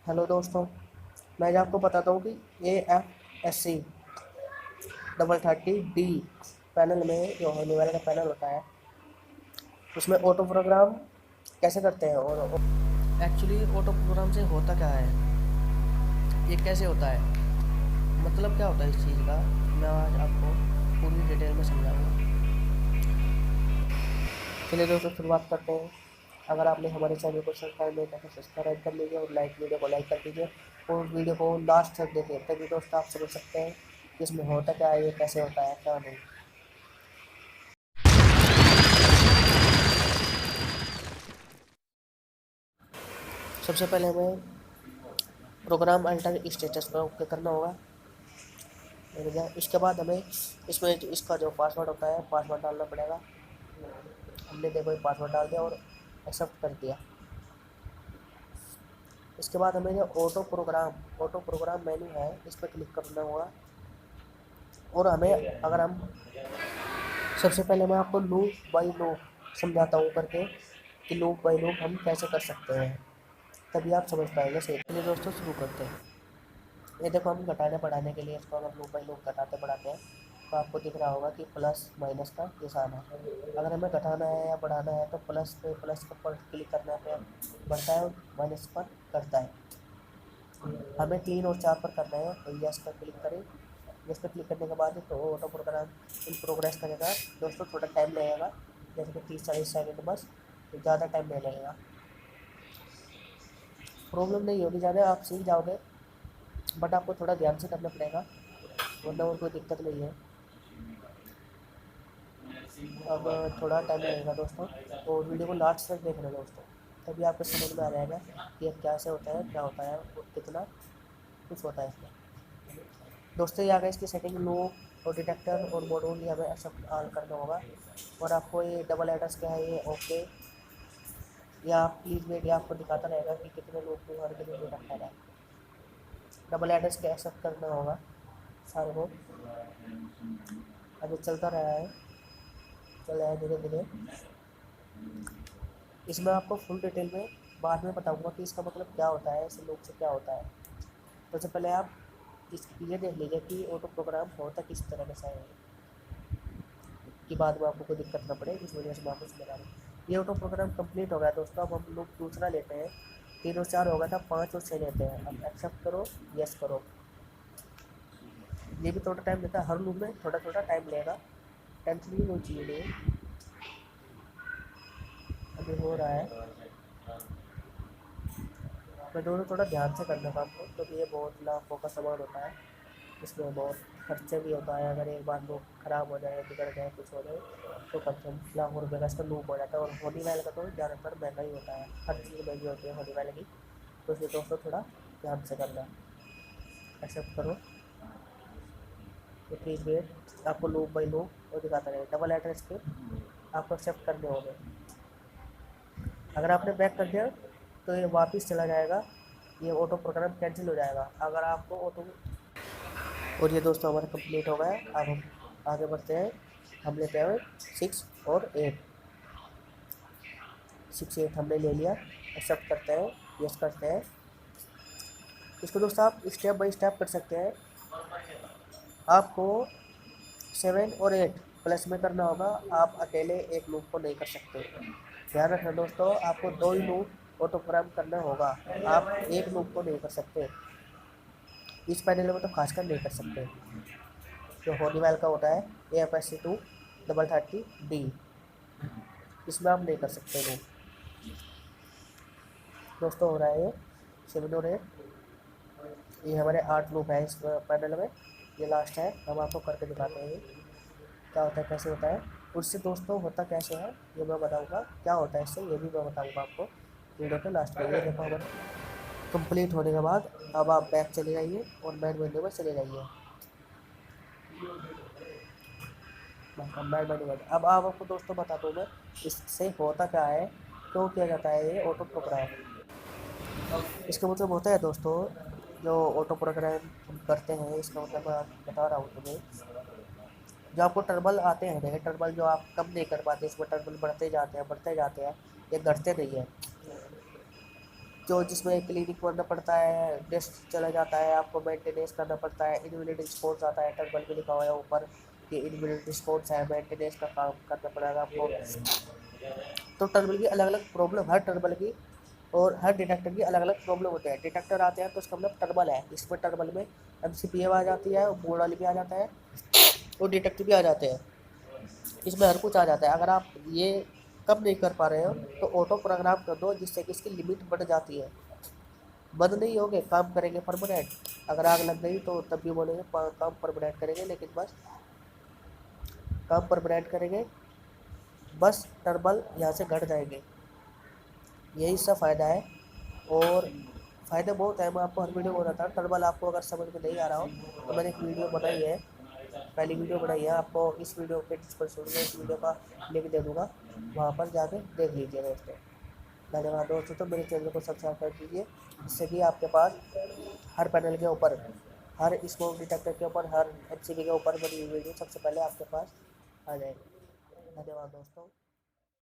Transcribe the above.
Hello दोस्तों, मैं आपको बताता हूँ कि AFSC 3030D पैनल में जो होने वाला का पैनल होता है उसमें ऑटो प्रोग्राम कैसे करते हैं और एक्चुअली ऑटो प्रोग्राम से होता क्या है, ये कैसे होता है, मतलब क्या होता है इस चीज़ का। मैं आज आपको पूरी डिटेल में समझाऊंगा। चलिए दोस्तों, शुरुआत करते हैं। अगर आपने हमारे चैनल को सब्सक्राइब नहीं किया तो सब्सक्राइब कर लीजिए और वीडियो को लाइक कर दीजिए और वीडियो को लास्ट तक देखिए, तभी दोस्तों आप समझ सकते हैं कि इसमें होता क्या है, ये कैसे होता है, क्या नहीं। सबसे पहले हमें प्रोग्राम अल्टर स्टेटस पर ओके करना होगा। इसके बाद हमें इसमें इसका जो पासवर्ड होता है पासवर्ड डालना पड़ेगा। हमने देखो पासवर्ड डाल दिया और एक्सेप्ट कर दिया। इसके बाद हमें जो ऑटो प्रोग्राम मेन्यू है इस पर क्लिक करना होगा। और हमें अगर हम सबसे पहले मैं आपको लूप बाई लूप समझाता हूँ करके कि लूप बाई लूप हम कैसे कर सकते हैं, तभी आप समझ पाएंगे सही। चलिए दोस्तों, शुरू करते हैं। ये देखो, हम घटाने बढ़ाने के लिए इसको हम लूप बाई लूप घटाते बढ़ाते हैं तो आपको दिख रहा होगा कि प्लस माइनस का निशान है। अगर हमें घटाना है या बढ़ाना है तो प्लस पे प्लस के पर क्लिक करने पे बढ़ता है और माइनस पर करता है। हमें 3 और 4 पर करना है तो यस पर क्लिक करें। यस पर क्लिक करने के बाद तो ऑटो प्रोग्राम इन प्रोग्रेस करेगा। दोस्तों थोड़ा टाइम लगेगा, जैसे कि 30-40 सेकंड, बस ज़्यादा टाइम नहीं लगेगा। प्रॉब्लम नहीं होगी ज़्यादा, आप सीख जाओगे, बट आपको थोड़ा ध्यान से करना पड़ेगा वरना और कोई दिक्कत नहीं है। अब थोड़ा टाइम लगेगा दोस्तों, और वीडियो को लास्ट तक देखना दोस्तों, तभी आपको समझ में आ जाएगा कि ये कैसे होता है, क्या होता है और कितना कुछ होता है इसमें। दोस्तों ये आ गया इसकी सेटिंग। लो और डिटेक्टर और मॉड्यूल ये हमें सब ऑन करना होगा। और आपको ये डबल एड्रेस क्या है, ये ओके या आप प्लीज़ वेट, या आपको दिखाता रहेगा कि कितने लोग को और कितने डिटेक्टर है। डबल एड्रेस के एक्सेप्ट करना होगा सारे को। अभी चलता रहा है, चल रहा है धीरे धीरे। इसमें आपको फुल डिटेल में बाद में बताऊंगा कि इसका मतलब क्या होता है, इस लोग से क्या होता है। तो सबसे पहले आप ये देख लीजिए कि ऑटो प्रोग्राम होता किस तरह से है, कि बाद में आपको कोई दिक्कत ना पड़े, इस वजह से मैं आपको समझा रहा हूँ। ये ऑटो प्रोग्राम कंप्लीट हो गया दोस्तों। अब हम लोग दूसरा लेते हैं। 3 और 4 हो गया था, 5 और 6 लेते हैं। अब एक्सेप्ट करो, यस करो। ये भी थोड़ा टाइम लेता है, हर लूप में थोड़ा थोड़ा टाइम लेगा, टेंशन भी कोई चीज़ नहीं है। अभी हो रहा है, मैं दोनों थोड़ा ध्यान से करना काम को, क्योंकि ये बहुत लाखों का सामान होता है। इसमें बहुत खर्चे भी होता है। अगर एक बार वो ख़राब हो जाए, बिगड़ जाए, कुछ हो जाए तो कम से कम लाखों रुपये का इसका लूप हो जाता है। और हनीवेल का तो ज़्यादातर महंगा ही होता है, हर चीज़ महंगी होती है हनीवेल की। तो इसलिए दोस्तों थोड़ा ध्यान से करना। एक्सेप्ट करो तो प्लीज़ वेट, आपको लूप बाई लूप और दिखाता रहे। डबल एड्रेस के आपको एक्सेप्ट करने होंगे। अगर आपने बैक कर दिया तो ये वापस चला जाएगा, ये ऑटो प्रोग्राम कैंसिल हो जाएगा। अगर आपको ऑटो, और ये दोस्तों हमारा कंप्लीट हो गया। अब हम आगे बढ़ते हैं। हम लेते हैं 6 और 8। 6 8 हमने ले लिया। एक्सेप्ट करते हैं, यस करते हैं। इसको दोस्तों आप स्टेप बाय स्टेप कर सकते हैं। आपको 7 और 8 प्लस में करना होगा, आप अकेले एक लूप को नहीं कर सकते। ध्यान रखना दोस्तों, आपको 2 ही लूप ऑटो प्रोग्राम करना होगा, आप एक लूप को नहीं कर सकते। इस पैनल में तो खासकर नहीं कर सकते। जो हॉलीवेल का होता है AFSC 3030D, इसमें आप नहीं कर सकते लूप। दोस्तों हो रहा है ये 7 और 8, ये हमारे 8 लूप है इस पैनल में। ये लास्ट है, हम आपको करके दिखाते हैं ये क्या होता है, कैसे होता है। उससे दोस्तों होता कैसे है ये मैं बताऊंगा, क्या होता है इससे ये भी मैं बताऊंगा आपको वीडियो के लास्ट में। ये देखो हमारे कंप्लीट होने के बाद अब आप बैक चले जाइए और मैन विंडो में चले जाइए। मैन विंडो में अब आप आपको दोस्तों बताता हूँ मैं इससे होता क्या है, क्यों किया जाता है ये ऑटो प्रोग्राम। इसका मतलब होता है दोस्तों, जो ऑटो प्रोग्राम हम करते हैं इसका मतलब मैं बता रहा हूँ तुम्हें। जो आपको टर्बल आते हैं, देखिए टर्बल जो आप कम नहीं कर पाते, इसमें टर्बल बढ़ते जाते हैं बढ़ते जाते हैं, ये घटते नहीं है। जो जिसमें क्लीनिंग करना पड़ता है, डेस्ट चला जाता है, आपको मेंटेनेंस करना पड़ता है, इनबिल्ट रिस्पॉन्स आता है, टर्बल भी लिखा हुआ है ऊपर कि इनबिल्ट रिस्पॉन्स है, मेंटेनेंस का काम करना पड़ेगा आपको। तो टर्बल की अलग अलग प्रॉब्लम, हर टर्बल की और हर डिटेक्टर की अलग अलग प्रॉब्लम होते हैं। डिटेक्टर आते हैं तो उसका मतलब टर्बल है, इसमें टर्बल में MCPA आ जाती है, बोर्ड वाली भी आ जाता है और डिटेक्टर भी आ जाते हैं, इसमें हर कुछ आ जाता है। अगर आप ये कब नहीं कर पा रहे हो तो ऑटो प्रोग्राम कर दो, जिससे कि इसकी लिमिट बढ़ जाती है। बंद नहीं होंगे, काम करेंगे परमानेंट। अगर आग लग गई तो तब भी बोलेंगे काम परमानेंट करेंगे, लेकिन बस काम परमानेंट करेंगे, बस टर्बल यहाँ से घट जाएंगे। यही सब फ़ायदा है और फ़ायदे बहुत है। मैं आपको हर वीडियो में बताता हूँ। टर्बल आपको अगर समझ में नहीं आ रहा हो तो मैंने एक वीडियो बनाई है, पहली वीडियो बनाई है, आपको इस वीडियो के डिस्क्रिप्शन में इस वीडियो का लिंक दे दूँगा, वहाँ पर जाके देख लीजिए दोस्तों। धन्यवाद दोस्तों। तो मेरे चैनल को सब्सक्राइब कर दीजिए, जिससे कि आपके पास हर पैनल के ऊपर, हर स्मोक डिटेक्टर के ऊपर, हर MCB के ऊपर बनी वीडियो सबसे पहले आपके पास आ जाएगी। धन्यवाद दोस्तों।